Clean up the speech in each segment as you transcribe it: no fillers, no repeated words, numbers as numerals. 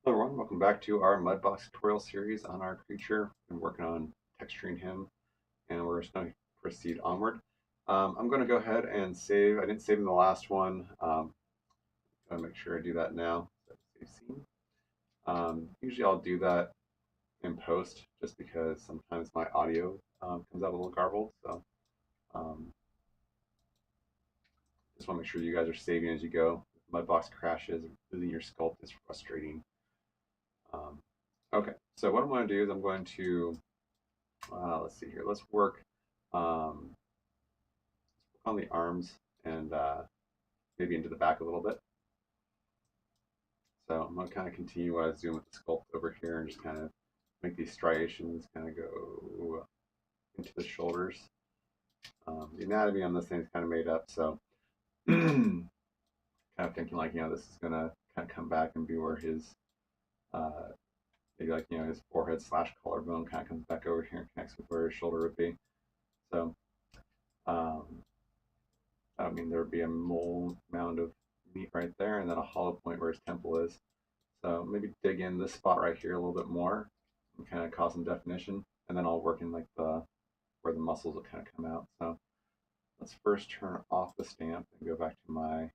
Hello everyone, welcome back to our Mudbox tutorial series on our creature. Been working on texturing him, and we're just going to proceed onward. I'm going to go ahead and save. I didn't save in the last one. Gotta make sure I do that now. Save scene. Usually I'll do that in post, just because sometimes my audio comes out a little garbled. So um, just want to make sure you guys are saving as you go. If Mudbox crashes, losing your sculpt is frustrating. Um, okay, so what I'm going to do is I'm going to let's see here. Let's work on the arms and maybe into the back a little bit. So I'm going to kind of continue while I zoom with the sculpt over here and just kind of make these striations kind of go into the shoulders. The anatomy on this thing is kind of made up, so kind of thinking like, this is going to kind of come back and be where his uh, maybe like, his forehead slash collarbone kind of comes back over here and connects with where his shoulder would be. So um, I mean, there would be a mole mound of meat right there, and then a hollow point where his temple is. So maybe dig in this spot right here a little bit more, and kind of cause some definition, and then I'll work in like where the muscles will kind of come out. So let's first turn off the stamp and go back to my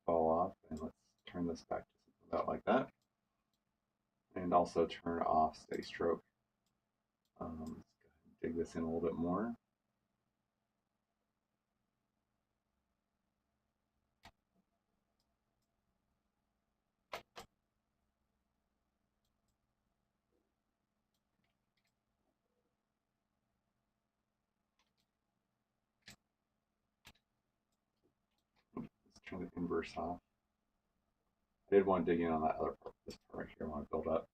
fall off, and let's turn this back to something about like that, and also turn off steady stroke. Let's go ahead and dig this in a little bit more. Let's turn the inverse off. I did want to dig in on that other part, this part right here. I want to build up.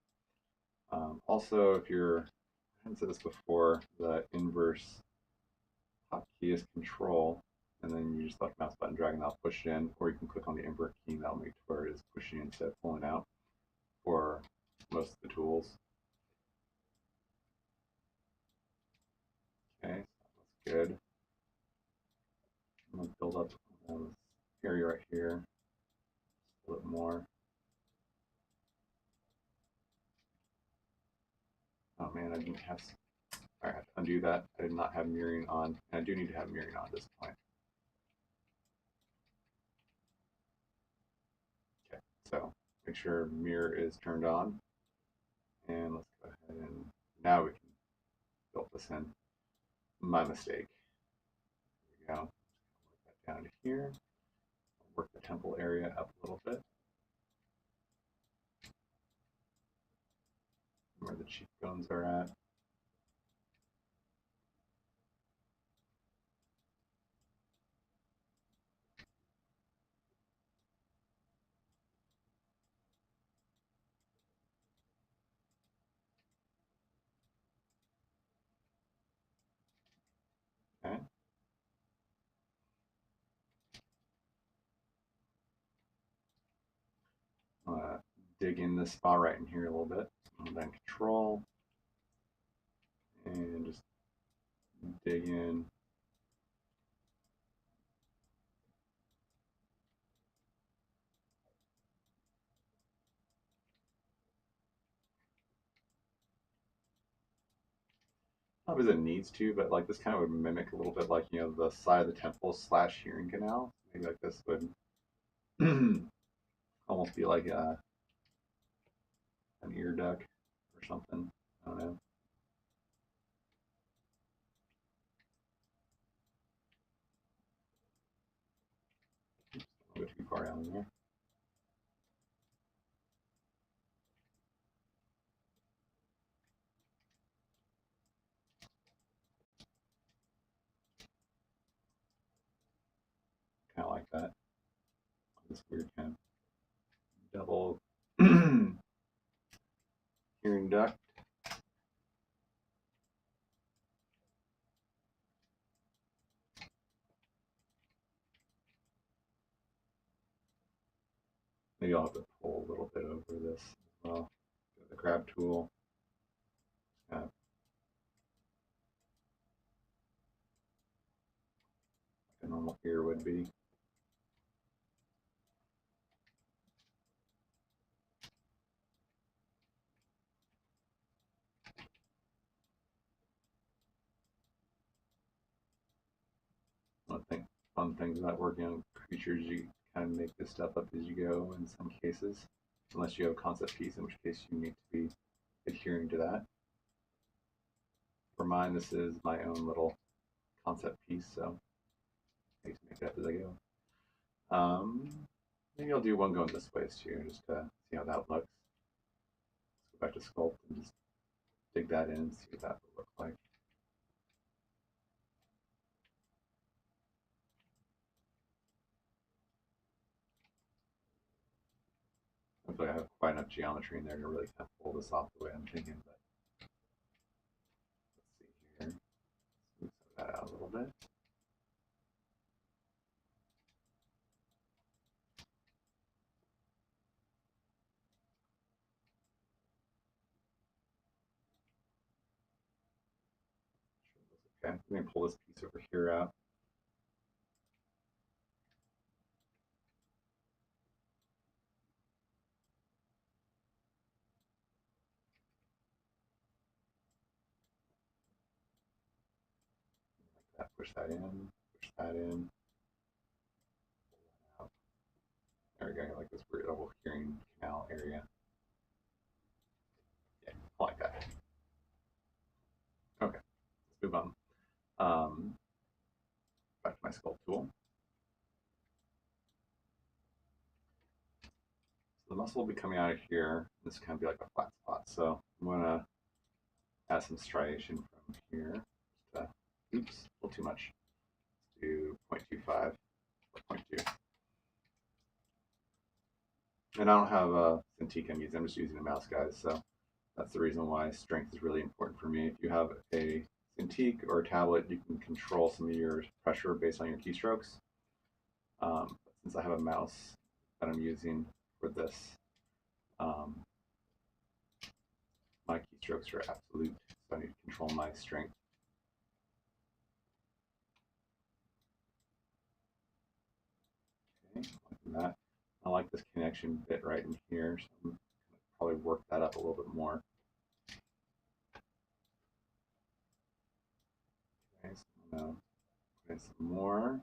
Also, if you're, I haven't said this before, the inverse hotkey is Control, and then you just left mouse button, drag, and that'll push it in, or you can click on the invert key, and that'll make it where it is pushing instead of pulling out for most of the tools. Okay, so that's good. I'm going to build up this area right here a little bit more. Oh man, I didn't have. I have to undo that. I did not have mirroring on, and I do need to have mirroring on at this point. Okay, so make sure mirror is turned on, and let's go ahead and now we can build this in. My mistake. There we go. Work that down to here. Work the temple area up a little bit. Where the cheekbones are at. Okay. Dig in this spot right in here a little bit. And then Control. And just dig in. Not because it needs to, but like this kind of would mimic a little bit like, the side of the temple slash hearing canal. Maybe like this would almost be like an ear duct or something. I don't know. Oops, don't go too far down in there. Kind of like that. This weird kind of double hearing duct. Maybe I'll have to pull a little bit over this as well. Get the grab tool. Like a normal ear would be. fun things about working on creatures. You kind of make this stuff up as you go in some cases, unless you have a concept piece, in which case you need to be adhering to that. For mine, this is my own little concept piece, so I need to make it up as I go. Maybe I'll do one going this way too, just to see how that looks. Let's go back to Sculpt and just dig that in and see what that would look like. I feel like I have quite enough geometry in there to really kind of pull this off the way I'm thinking, but let's see here. Smooth that out a little bit. Okay, let me pull this piece over here out. Like that, push that in, push that in. Pull that out. There we go, like this weird double hearing canal area. Yeah, I like that. Okay, let's move on. Back to my Sculpt tool. So the muscle will be coming out of here. This can be like a flat spot. So I'm going to add some striation from here. Oops, a little too much. Let's do 0.25 or 0.2. And I don't have a Cintiq I'm using. I'm just using a mouse, guys. So that's the reason why strength is really important for me. If you have a Cintiq or a tablet, you can control some of your pressure based on your keystrokes. But since I have a mouse that I'm using for this, my keystrokes are absolute, so I need to control my strength. Okay, like that. I like this connection bit right in here, so I'm going to probably work that up a little bit more. Okay, so I'm going to put in some more.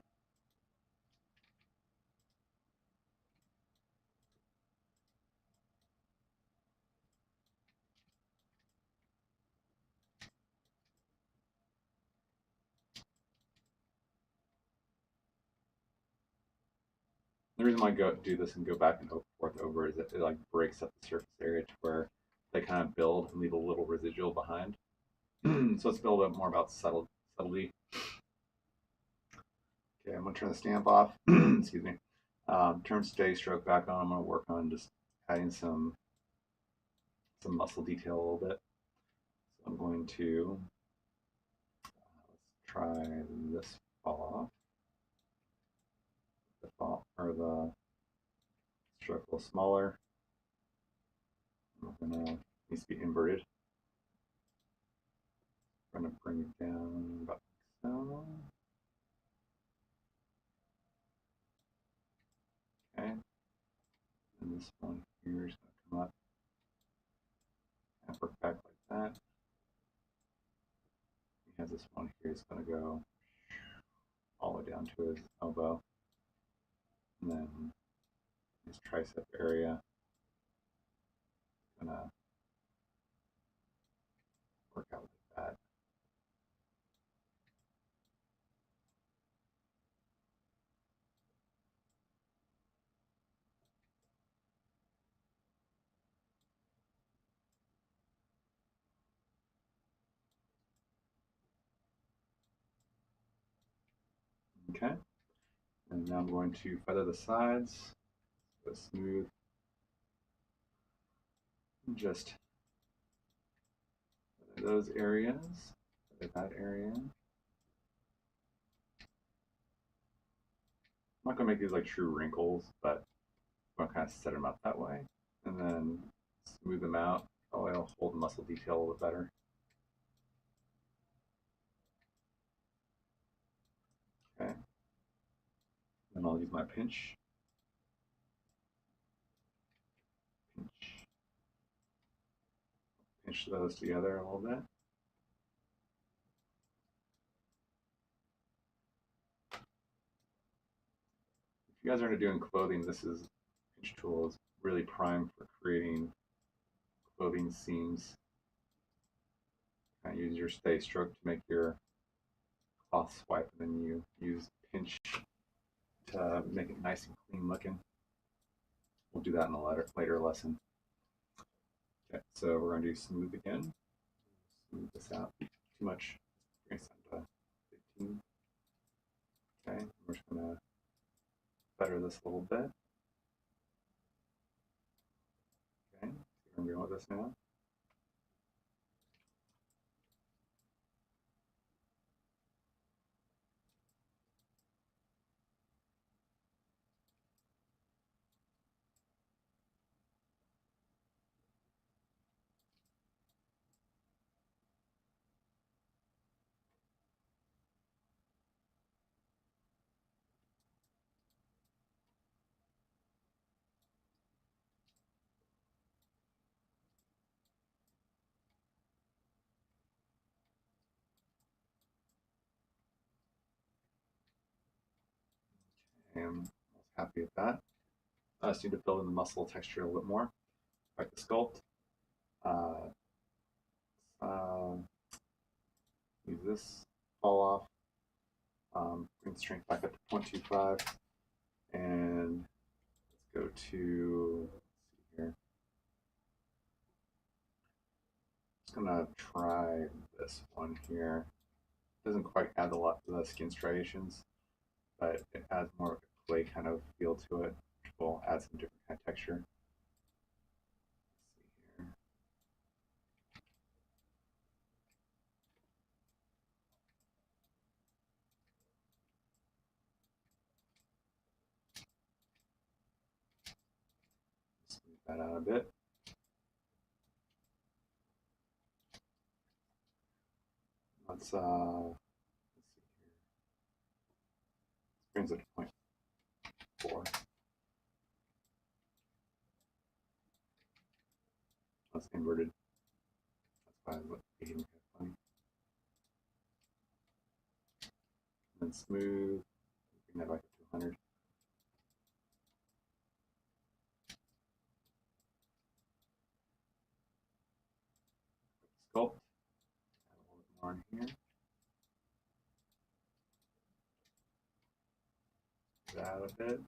The reason why I do this and go back and forth over is that it like breaks up the surface area to where they kind of build and leave a little residual behind. So it's a little bit more about subtlety. Okay, I'm going to turn the stamp off. Excuse me. Turn steady stroke back on. I'm going to work on just adding some muscle detail a little bit. So I'm going to let's try this fall off. The fall or the stroke a little smaller. I'm going to needs to be inverted. I'm going to bring it down about so. Okay. And this one here is going to come up and work back like that. He has this one here, it's going to go all the way down to his elbow. And then his tricep area is going to work out like that. Okay. And now I'm going to feather the sides, go smooth, and just feather those areas, feather that area. I'm not going to make these like true wrinkles, but I'm going to kind of set them up that way. And then smooth them out. Oh, it'll hold the muscle detail a little bit better. Okay. Then I'll use my pinch. Pinch those together a little bit. you guys are doing clothing, this is pinch tool is really prime for creating clothing seams. Kind of use your stay stroke to make your cloth swipe, and then you use pinch to make it nice and clean looking. We'll do that in a later lesson. Okay, so we're going to do smooth again. Smooth this out. Too much. Bring this down to 15. Okay, we're just going to better this a little bit. Okay, so we're going to go with this now. I am happy with that. I just need to fill in the muscle texture a little bit more. Like the sculpt. Use this fall off. Bring the strength back up to 0.25, and let's go to, let's see here. Just gonna try this one here. Doesn't quite add a lot to the skin striations, but it adds more of a clay kind of feel to it, which will add some different kind of texture. Let's see here. Smooth that out a bit. Let's see here. This brings it to 0.4. That's inverted. That's why I look kind of funny. And then smooth. Bring that back up to 100. Sculpt. Add a little bit more in here. That a bit.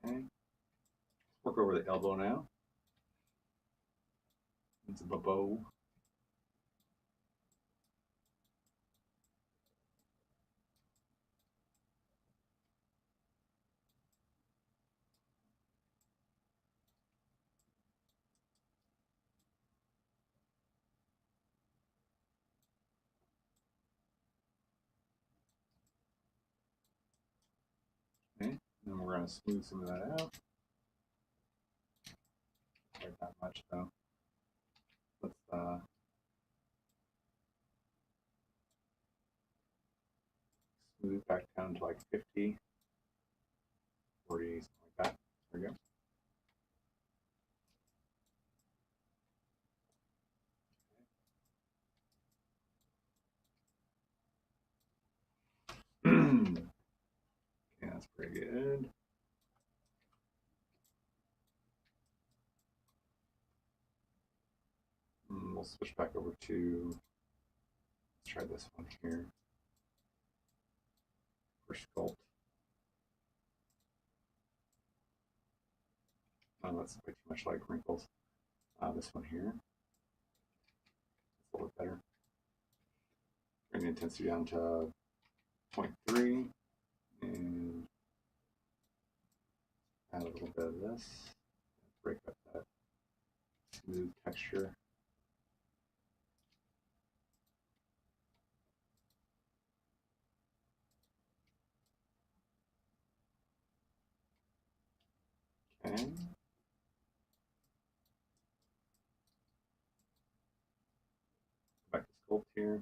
Okay. Work over the elbow now. It's a bow. Okay, and then we're going to smooth some of that out. Quite that much though. Let's smooth back down to like 50, 40, something like that. There we go. Okay, that's pretty good. We'll switch back over to, let's try this one here for sculpt. Oh, that's way too much like wrinkles. This one here, it's a little bit better. Bring the intensity down to 0.3 and add a little bit of this. Break up that smooth texture. sculpt here.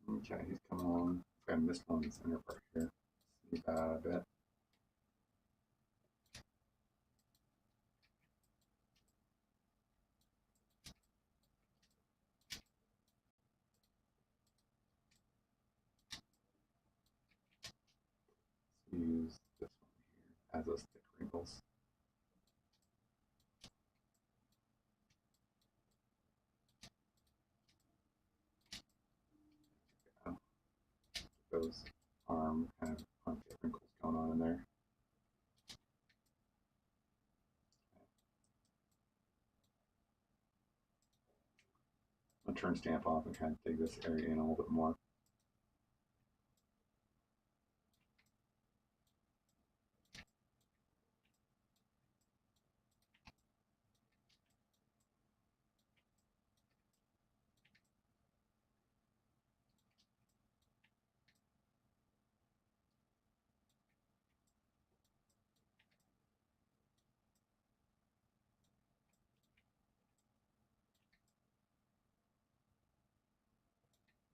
Okay, he's coming along. I missed one in the center part here. See that a bit. Use this one here as those thick wrinkles. Those kind of armpit wrinkles going on in there. I'll turn stamp off and kind of dig this area in a little bit more.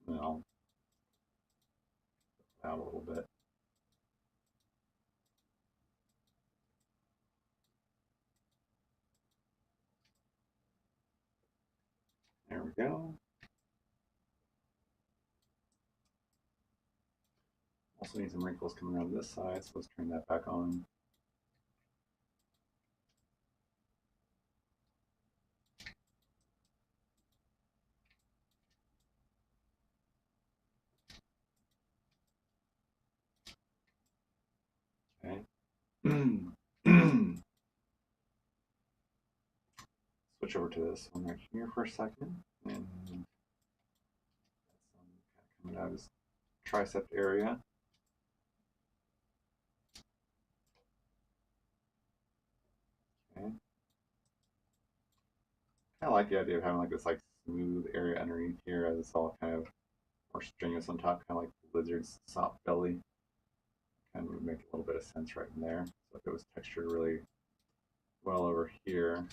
And I'll out a little bit. There we go. Also need some wrinkles coming around this side, so let's turn that back on. Okay. Switch over to this one right here for a second. And that's coming out of his tricep area. Okay. I like the idea of having like this like smooth area underneath here as it's all kind of more strenuous on top, kind of like the lizard's soft belly. Kind of would make a little bit of sense right in there. So if it was textured really well over here,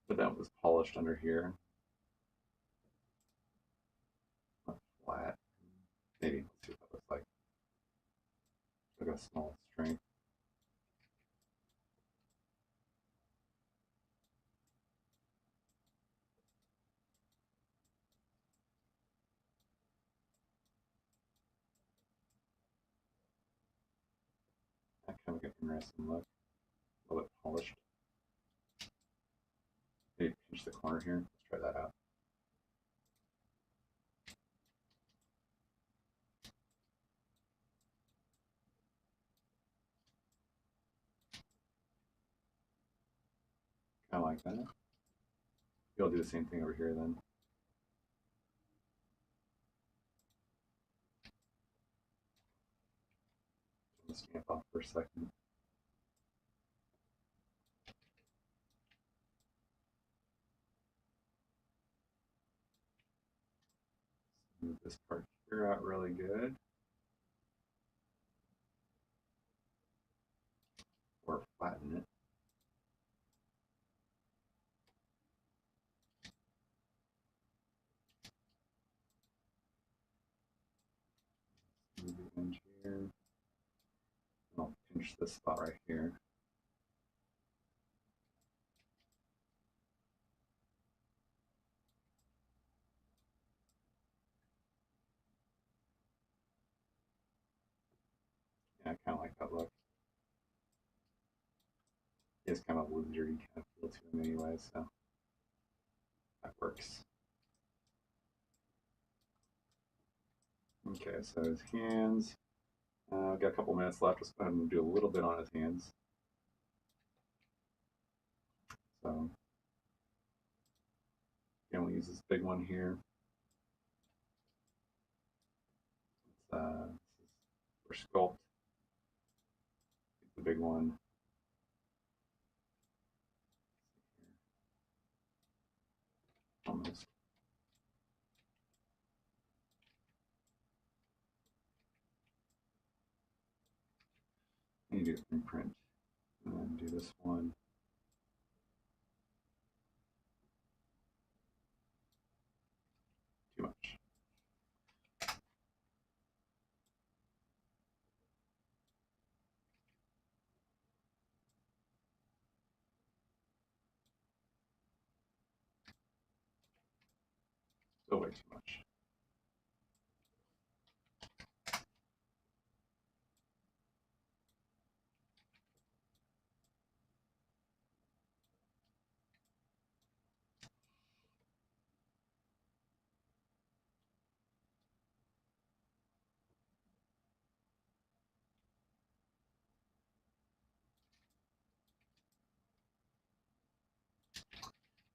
but that was polished under here. Not flat. Maybe. Let's see what that looks like. Like a small string. That kind of get an interesting look. A little bit polished. Maybe pinch the corner here. Let's try that out. Kind of like that. You'll do the same thing over here then. Turn the stamp off for a second. Move this part here out really good. Or flatten it. Move the edge here. And I'll pinch this spot right here. Yeah, I kind of like that look. He has kind of a lizardy kind of feel to him anyway, so that works. Okay, so his hands, I've got a couple minutes left. Let's go ahead and do a little bit on his hands. So again, we'll use this big one here. This is for Sculpt. The big one. Almost. You do imprint, and then do this one. Too much. Still way too much.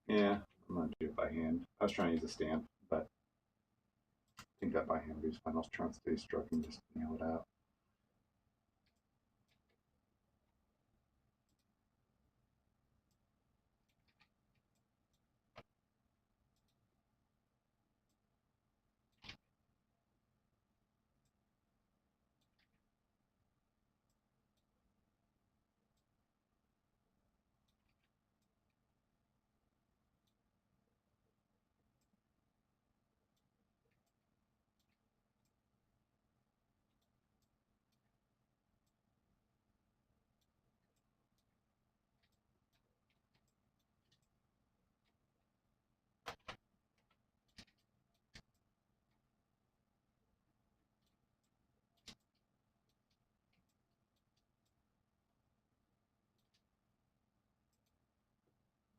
Yeah, I'm gonna do it by hand. I was trying to use a stamp, but I think that by hand would be fine. I'll try and stay stroking just to nail it out.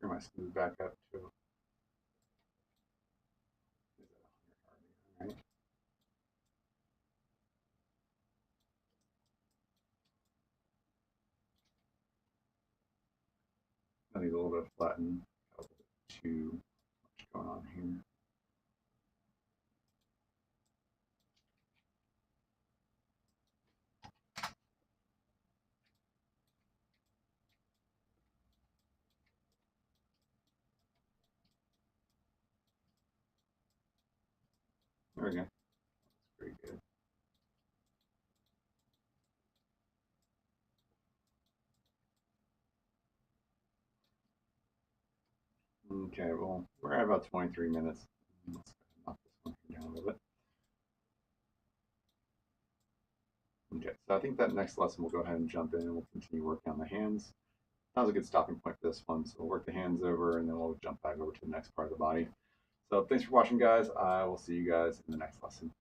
Bring my smooth back up to. All right. I need a little bit of flatten. A little bit too much going on here. There we go. That's pretty good. Okay, well, we're at about 23 minutes. Let's knock this one down a little bit. Okay, so I think that next lesson we'll go ahead and jump in and we'll continue working on the hands. That was a good stopping point for this one. So we'll work the hands over and then we'll jump back over to the next part of the body. So thanks for watching, guys. I will see you guys in the next lesson.